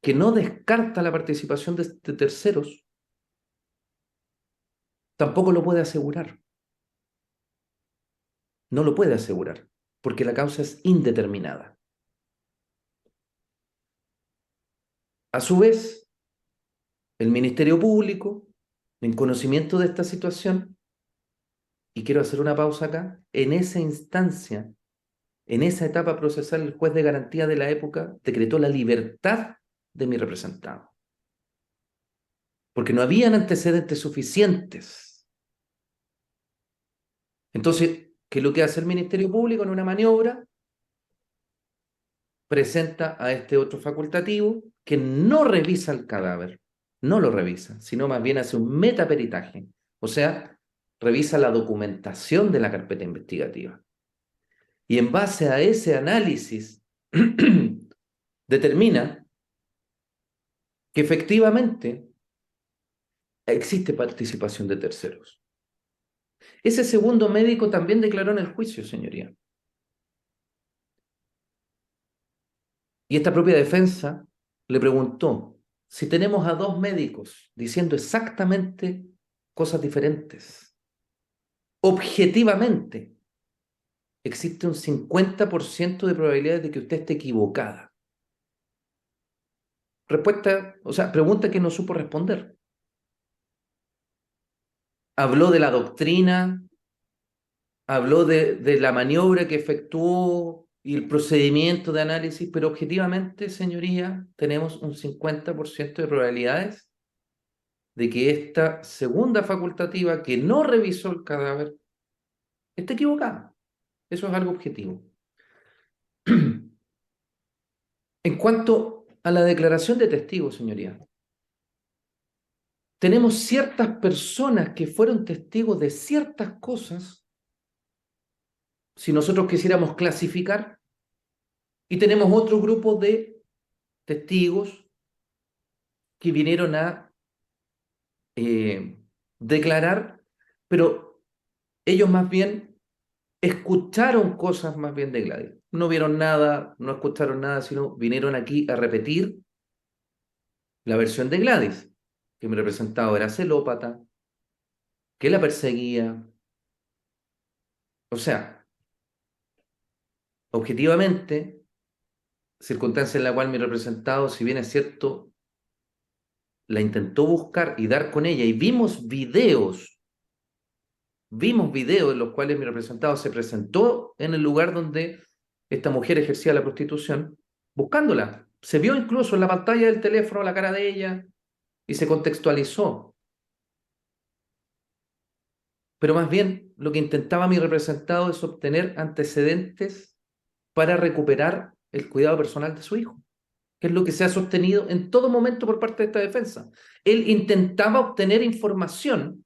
que no descarta la participación de terceros, tampoco lo puede asegurar. No lo puede asegurar, porque la causa es indeterminada. A su vez, el Ministerio Público, en conocimiento de esta situación, y quiero hacer una pausa acá, en esa instancia, en esa etapa procesal, el juez de garantía de la época decretó la libertad de mi representado, porque no habían antecedentes suficientes. Entonces, ¿qué es lo que hace el Ministerio Público en una maniobra? Presenta a este otro facultativo que no revisa el cadáver, no lo revisa, sino más bien hace un metaperitaje, o sea, revisa la documentación de la carpeta investigativa. Y en base a ese análisis, determina que efectivamente existe participación de terceros. Ese segundo médico también declaró en el juicio, señoría. Y esta propia defensa le preguntó, si tenemos a dos médicos diciendo exactamente cosas diferentes, objetivamente, existe un 50% de probabilidades de que usted esté equivocada. Respuesta, o sea, pregunta que no supo responder. Habló de la doctrina, habló de la maniobra que efectuó y el procedimiento de análisis, pero objetivamente, señoría, tenemos un 50% de probabilidades de que esta segunda facultativa que no revisó el cadáver esté equivocada. Eso es algo objetivo. En cuanto a la declaración de testigos, señoría, tenemos ciertas personas que fueron testigos de ciertas cosas, si nosotros quisiéramos clasificar, y tenemos otro grupo de testigos que vinieron a declarar, pero ellos más bien escucharon cosas más bien de Gladys. No vieron nada, no escucharon nada, sino vinieron aquí a repetir la versión de Gladys, que mi representado era celópata, que la perseguía. O sea, objetivamente, circunstancia en la cual mi representado, si bien es cierto, la intentó buscar y dar con ella, y vimos videos en los cuales mi representado se presentó en el lugar donde esta mujer ejercía la prostitución, buscándola. Se vio incluso en la pantalla del teléfono la cara de ella y se contextualizó. Pero más bien lo que intentaba mi representado es obtener antecedentes para recuperar el cuidado personal de su hijo, que es lo que se ha sostenido en todo momento por parte de esta defensa. Él intentaba obtener información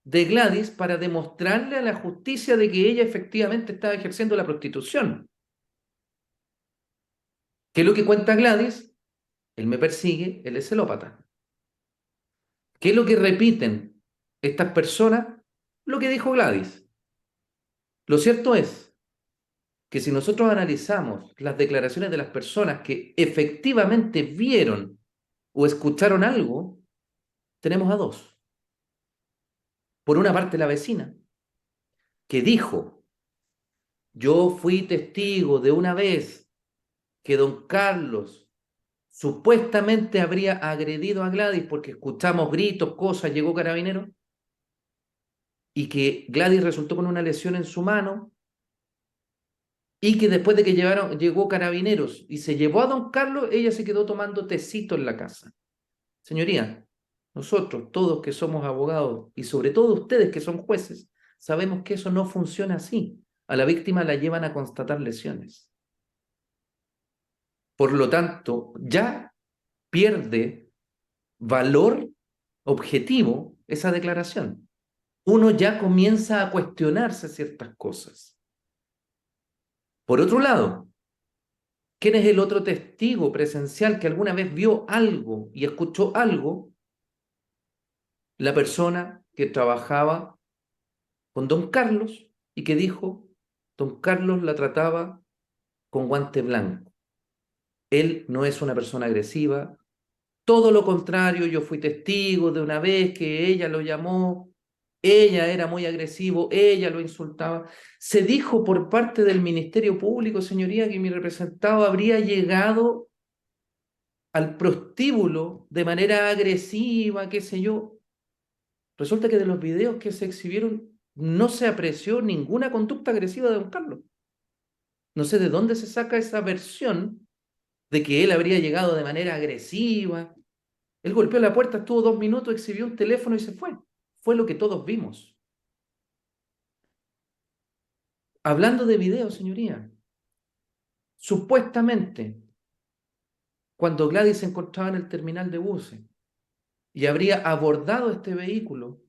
de Gladys para demostrarle a la justicia de que ella efectivamente estaba ejerciendo la prostitución. ¿Qué es lo que cuenta Gladys? Él me persigue, él es celópata. ¿Qué es lo que repiten estas personas? Lo que dijo Gladys. Lo cierto es que si nosotros analizamos las declaraciones de las personas que efectivamente vieron o escucharon algo, tenemos a dos. Por una parte, la vecina, que dijo, yo fui testigo de una vez que don Carlos supuestamente habría agredido a Gladys porque escuchamos gritos, cosas, llegó carabinero. y que Gladys resultó con una lesión en su mano y que después de que llegó Carabineros y se llevó a don Carlos, ella se quedó tomando tecito en la casa. Señoría, nosotros, todos que somos abogados y sobre todo ustedes que son jueces, sabemos que eso no funciona así. A la víctima la llevan a constatar lesiones. Por lo tanto, ya pierde valor objetivo esa declaración. Uno ya comienza a cuestionarse ciertas cosas. Por otro lado, ¿quién es el otro testigo presencial que alguna vez vio algo y escuchó algo? La persona que trabajaba con don Carlos y que dijo, don Carlos la trataba con guante blanco. Él no es una persona agresiva, todo lo contrario, yo fui testigo de una vez que ella lo llamó, ella era muy agresivo, ella lo insultaba. Se dijo por parte del Ministerio Público, señoría, que mi representado habría llegado al prostíbulo de manera agresiva, qué sé yo. Resulta que de los videos que se exhibieron no se apreció ninguna conducta agresiva de don Carlos. No sé de dónde se saca esa versión de que él habría llegado de manera agresiva. Él golpeó la puerta, estuvo 2 minutos, exhibió un teléfono y se fue. Fue lo que todos vimos. Hablando de videos, señoría, supuestamente, cuando Gladys se encontraba en el terminal de buses y habría abordado este vehículo,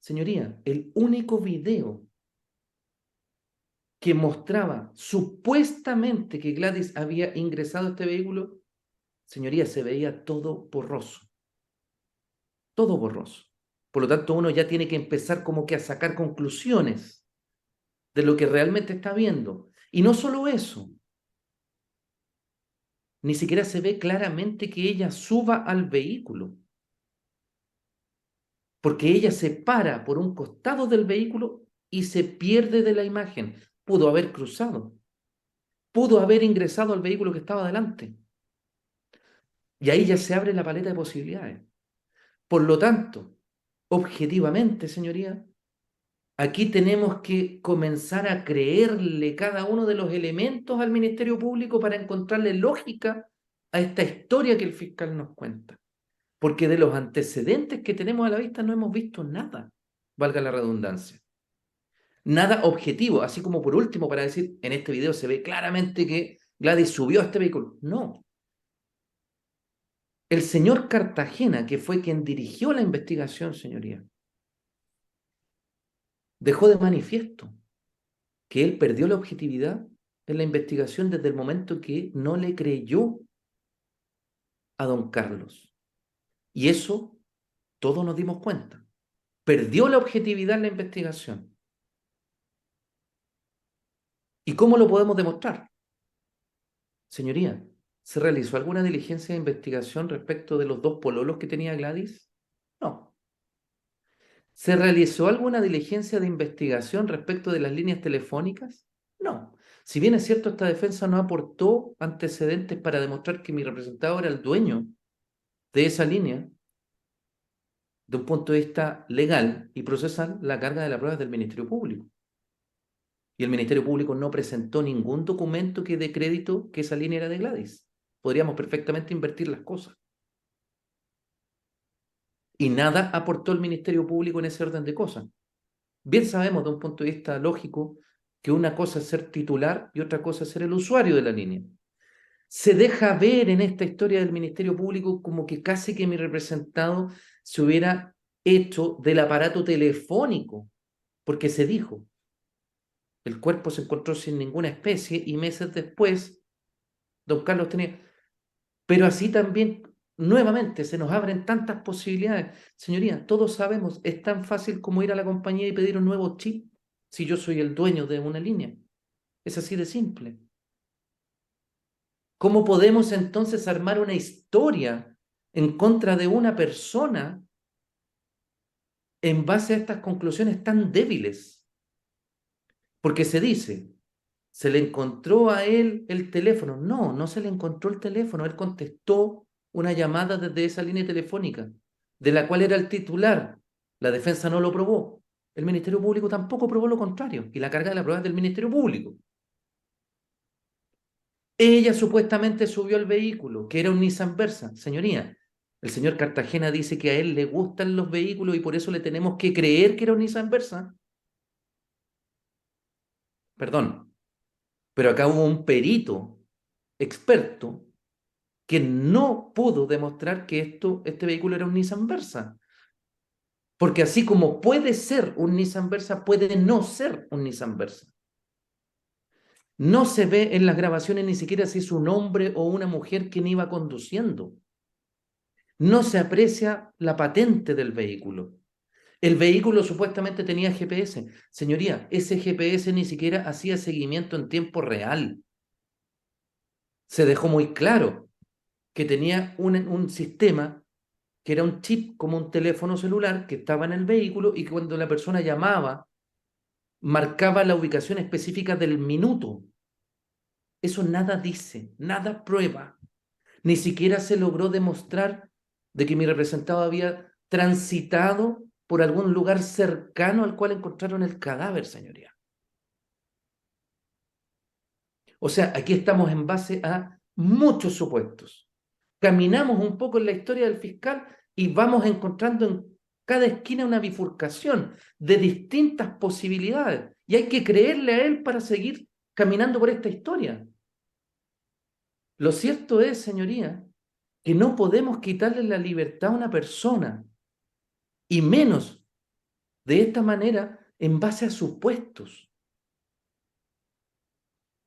señoría, el único video que mostraba supuestamente que Gladys había ingresado a este vehículo, señoría, se veía todo borroso. Todo borroso. Por lo tanto, uno ya tiene que empezar como que a sacar conclusiones de lo que realmente está viendo. Y no solo eso, ni siquiera se ve claramente que ella suba al vehículo, porque ella se para por un costado del vehículo y se pierde de la imagen. Pudo haber cruzado, pudo haber ingresado al vehículo que estaba delante. Y ahí ya se abre la paleta de posibilidades. Por lo tanto, objetivamente, señoría, aquí tenemos que comenzar a creerle cada uno de los elementos al Ministerio Público para encontrarle lógica a esta historia que el fiscal nos cuenta. Porque de los antecedentes que tenemos a la vista no hemos visto nada, valga la redundancia. Nada objetivo, así como por último para decir, en este video se ve claramente que Gladys subió a este vehículo. No. El señor Cartagena, que fue quien dirigió la investigación, señoría, dejó de manifiesto que él perdió la objetividad en la investigación desde el momento que no le creyó a don Carlos. Y eso todos nos dimos cuenta. Perdió la objetividad en la investigación. ¿Y cómo lo podemos demostrar? Señoría, ¿se realizó alguna diligencia de investigación respecto de los 2 pololos que tenía Gladys? No. ¿Se realizó alguna diligencia de investigación respecto de las líneas telefónicas? No. Si bien es cierto, esta defensa no aportó antecedentes para demostrar que mi representado era el dueño de esa línea, de un punto de vista legal y procesal, la carga de la prueba es del Ministerio Público. Y el Ministerio Público no presentó ningún documento que dé crédito que esa línea era de Gladys. Podríamos perfectamente invertir las cosas. Y nada aportó el Ministerio Público en ese orden de cosas. Bien sabemos de un punto de vista lógico que una cosa es ser titular y otra cosa es ser el usuario de la línea. Se deja ver en esta historia del Ministerio Público como que casi que mi representado se hubiera hecho del aparato telefónico, porque se dijo, el cuerpo se encontró sin ninguna especie y meses después, don Carlos tenía... Pero así también, nuevamente, se nos abren tantas posibilidades. Señoría, todos sabemos, es tan fácil como ir a la compañía y pedir un nuevo chip si yo soy el dueño de una línea. Es así de simple. ¿Cómo podemos entonces armar una historia en contra de una persona en base a estas conclusiones tan débiles? Porque se dice, ¿se le encontró a él el teléfono? No, no se le encontró el teléfono. Él contestó una llamada desde esa línea telefónica, de la cual era el titular. La defensa no lo probó. El Ministerio Público tampoco probó lo contrario, y la carga de la prueba es del Ministerio Público. Ella supuestamente subió al vehículo, que era un Nissan Versa. Señoría, el señor Cartagena dice que a él le gustan los vehículos y por eso le tenemos que creer que era un Nissan Versa. Perdón, pero acá hubo un perito experto que no pudo demostrar que este vehículo era un Nissan Versa. Porque así como puede ser un Nissan Versa, puede no ser un Nissan Versa. No se ve en las grabaciones ni siquiera si es un hombre o una mujer quien iba conduciendo. No se aprecia la patente del vehículo. El vehículo supuestamente tenía GPS. Señoría, ese GPS ni siquiera hacía seguimiento en tiempo real. Se dejó muy claro que tenía un sistema que era un chip como un teléfono celular que estaba en el vehículo y que cuando la persona llamaba, marcaba la ubicación específica del minuto. Eso nada dice, nada prueba. Ni siquiera se logró demostrar de que mi representado había transitado por algún lugar cercano al cual encontraron el cadáver, señoría. O sea, aquí estamos en base a muchos supuestos. Caminamos un poco en la historia del fiscal y vamos encontrando en cada esquina una bifurcación de distintas posibilidades. Y hay que creerle a él para seguir caminando por esta historia. Lo cierto es, señoría, que no podemos quitarle la libertad a una persona, y menos de esta manera en base a supuestos.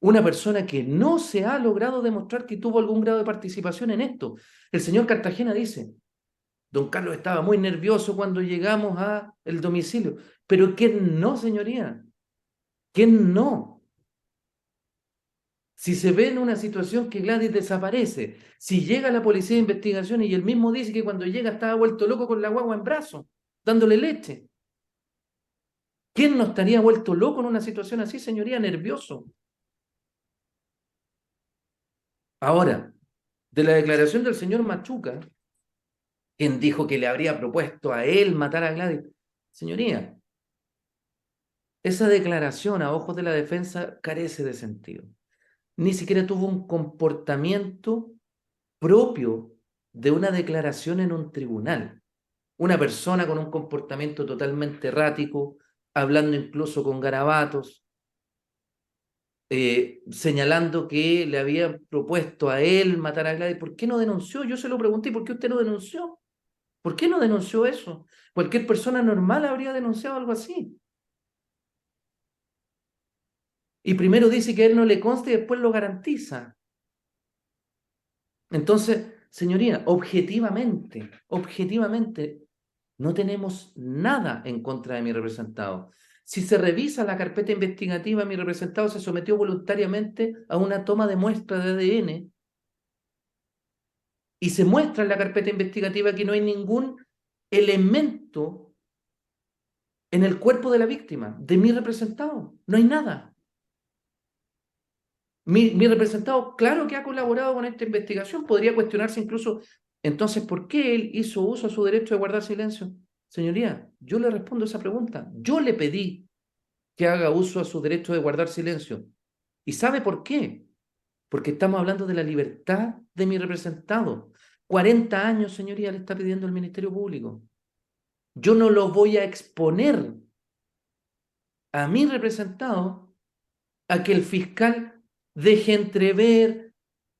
Una persona que no se ha logrado demostrar que tuvo algún grado de participación en esto. El señor Cartagena dice, don Carlos estaba muy nervioso cuando llegamos al domicilio. Pero ¿quién no, señoría? ¿Quién no? Si se ve en una situación que Gladys desaparece, si llega la policía de investigación y él mismo dice que cuando llega estaba vuelto loco con la guagua en brazos, dándole leche. ¿Quién no estaría vuelto loco en una situación así, señoría? Nervioso. Ahora, de la declaración del señor Machuca, quien dijo que le habría propuesto a él matar a Gladys. Señoría, esa declaración a ojos de la defensa carece de sentido. Ni siquiera tuvo un comportamiento propio de una declaración en un tribunal. Una persona con un comportamiento totalmente errático, hablando incluso con garabatos, señalando que le había propuesto a él matar a Gladys. ¿Por qué no denunció? Yo se lo pregunté, ¿por qué usted no denunció? ¿Por qué no denunció eso? Cualquier persona normal habría denunciado algo así. Y primero dice que a él no le consta y después lo garantiza. Entonces, señoría, objetivamente, no tenemos nada en contra de mi representado. Si se revisa la carpeta investigativa, mi representado se sometió voluntariamente a una toma de muestra de ADN y se muestra en la carpeta investigativa que no hay ningún elemento en el cuerpo de la víctima, de mi representado. No hay nada. Mi representado, claro que ha colaborado con esta investigación, podría cuestionarse incluso, entonces, ¿por qué él hizo uso a su derecho de guardar silencio? Señoría, yo le respondo esa pregunta. Yo le pedí que haga uso a su derecho de guardar silencio. ¿Y sabe por qué? Porque estamos hablando de la libertad de mi representado. 40 años, señoría, le está pidiendo el Ministerio Público. Yo no lo voy a exponer a mi representado a que el fiscal deje entrever,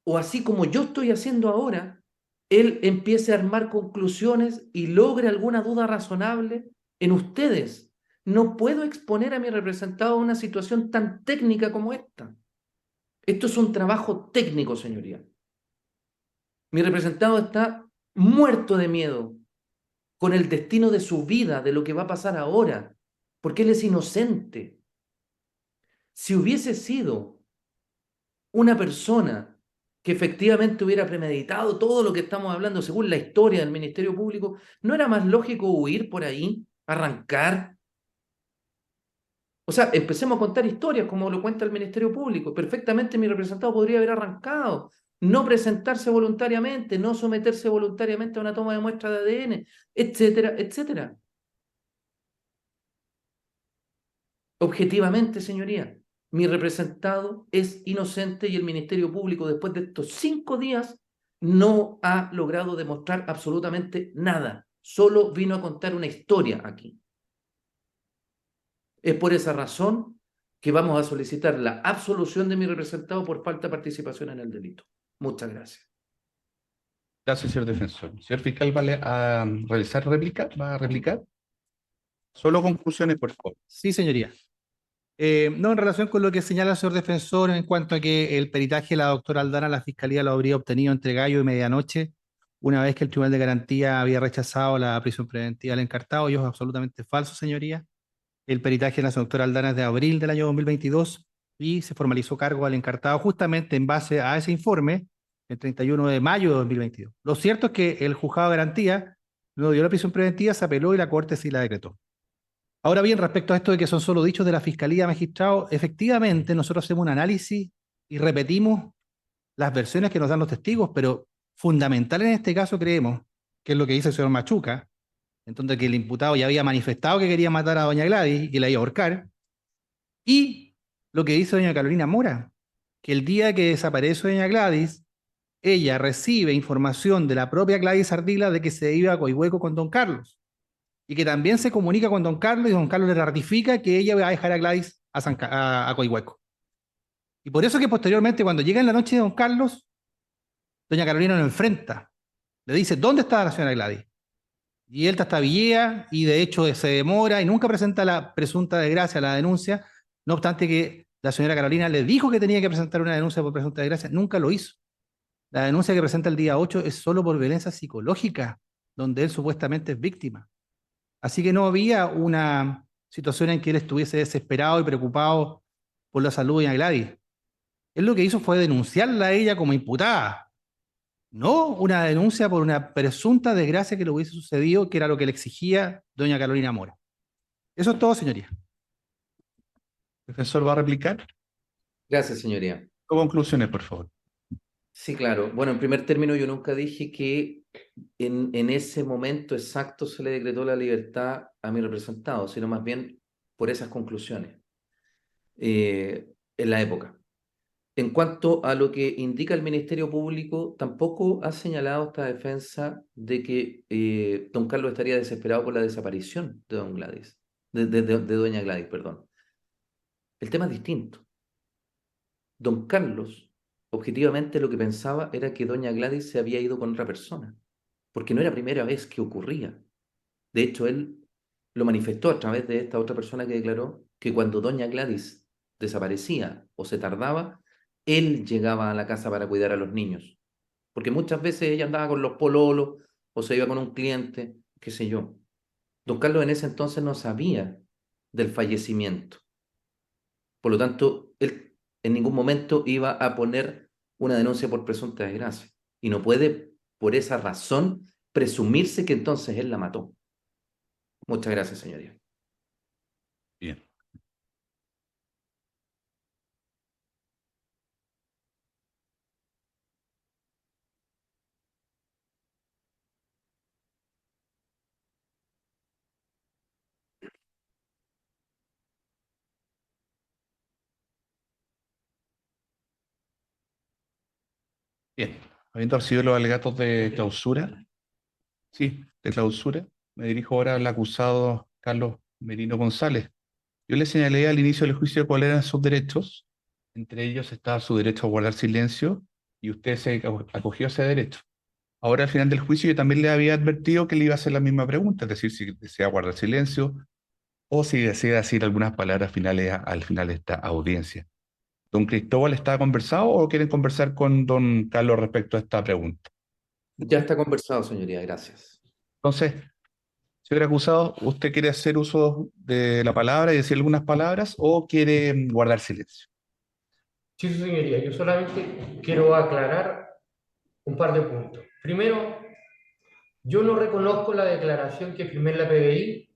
o así como yo estoy haciendo ahora, él empiece a armar conclusiones y logre alguna duda razonable en ustedes. No puedo exponer a mi representado a una situación tan técnica como esta. Esto es un trabajo técnico, señoría. Mi representado está muerto de miedo con el destino de su vida, de lo que va a pasar ahora, porque él es inocente. Si hubiese sido una persona que efectivamente hubiera premeditado todo lo que estamos hablando según la historia del Ministerio Público, ¿no era más lógico huir por ahí, arrancar? O sea, empecemos a contar historias como lo cuenta el Ministerio Público. Perfectamente mi representado podría haber arrancado, no presentarse voluntariamente, no someterse voluntariamente a una toma de muestra de ADN, etcétera, etcétera. Objetivamente, señoría, mi representado es inocente y el Ministerio Público, después de estos 5 días, no ha logrado demostrar absolutamente nada. Solo vino a contar una historia aquí. Es por esa razón que vamos a solicitar la absolución de mi representado por falta de participación en el delito. Muchas gracias. Gracias, señor defensor. Señor fiscal, ¿vale a realizar réplica? ¿Va a replicar? Solo conclusiones, por favor. Sí, señoría. No, en relación con lo que señala el señor defensor en cuanto a que el peritaje de la doctora Aldana, la fiscalía lo habría obtenido entre gallo y medianoche, una vez que el Tribunal de Garantía había rechazado la prisión preventiva del encartado. Ello es absolutamente falso, señoría. El peritaje de la doctora Aldana es de abril del año 2022 y se formalizó cargo al encartado justamente en base a ese informe el 31 de mayo de 2022. Lo cierto es que el juzgado de garantía no dio la prisión preventiva, se apeló y la Corte sí la decretó. Ahora bien, respecto a esto de que son solo dichos de la Fiscalía, magistrado, efectivamente nosotros hacemos un análisis y repetimos las versiones que nos dan los testigos, pero fundamental en este caso creemos, que es lo que dice el señor Machuca, entonces que el imputado ya había manifestado que quería matar a doña Gladys y que la iba a ahorcar, y lo que dice doña Carolina Mora, que el día que desaparece doña Gladys, ella recibe información de la propia Gladys Ardila de que se iba a Coihueco con don Carlos, y que también se comunica con don Carlos y don Carlos le ratifica que ella va a dejar a Gladys a Coihueco. Y por eso que posteriormente, cuando llega en la noche de don Carlos, doña Carolina lo enfrenta, le dice, ¿dónde está la señora Gladys? Y él trastabillea y de hecho se demora y nunca presenta la presunta desgracia, la denuncia, no obstante que la señora Carolina le dijo que tenía que presentar una denuncia por presunta desgracia, nunca lo hizo. La denuncia que presenta el día 8 es solo por violencia psicológica, donde él supuestamente es víctima. Así que no había una situación en que él estuviese desesperado y preocupado por la salud de doña Gladys. Él lo que hizo fue denunciarla a ella como imputada, no una denuncia por una presunta desgracia que le hubiese sucedido, que era lo que le exigía doña Carolina Mora. Eso es todo, señoría. ¿Defensor va a replicar? Gracias, señoría. Conclusiones, por favor. Sí, claro. Bueno, en primer término, yo nunca dije que en ese momento exacto se le decretó la libertad a mi representado, sino más bien por esas conclusiones en la época. En cuanto a lo que indica el Ministerio Público, tampoco ha señalado esta defensa de que don Carlos estaría desesperado por la desaparición de don Gladys, de doña Gladys, perdón. El tema es distinto. Don Carlos, objetivamente, lo que pensaba era que doña Gladys se había ido con otra persona, porque no era primera vez que ocurría. De hecho, él lo manifestó a través de esta otra persona que declaró que cuando doña Gladys desaparecía o se tardaba, él llegaba a la casa para cuidar a los niños. Porque muchas veces ella andaba con los pololos o se iba con un cliente, qué sé yo. Don Carlos en ese entonces no sabía del fallecimiento. Por lo tanto, él en ningún momento iba a poner una denuncia por presunta desgracia. Y no puede, por esa razón, presumirse que entonces él la mató. Muchas gracias, señoría. Bien. Bien. Habiendo recibido los alegatos de clausura, sí, de clausura, me dirijo ahora al acusado Carlos Merino González. Yo le señalé al inicio del juicio cuáles eran sus derechos. Entre ellos estaba su derecho a guardar silencio y usted se acogió a ese derecho. Ahora, al final del juicio, yo también le había advertido que le iba a hacer la misma pregunta, es decir, si desea guardar silencio o si desea decir algunas palabras finales al final de esta audiencia. ¿Don Cristóbal está conversado o quieren conversar con don Carlos respecto a esta pregunta? Ya está conversado, señoría, gracias. Entonces, señor acusado, ¿usted quiere hacer uso de la palabra y decir algunas palabras o quiere guardar silencio? Sí, su señoría, yo solamente quiero aclarar un par de puntos. Primero, yo no reconozco la declaración que firmé en la PBI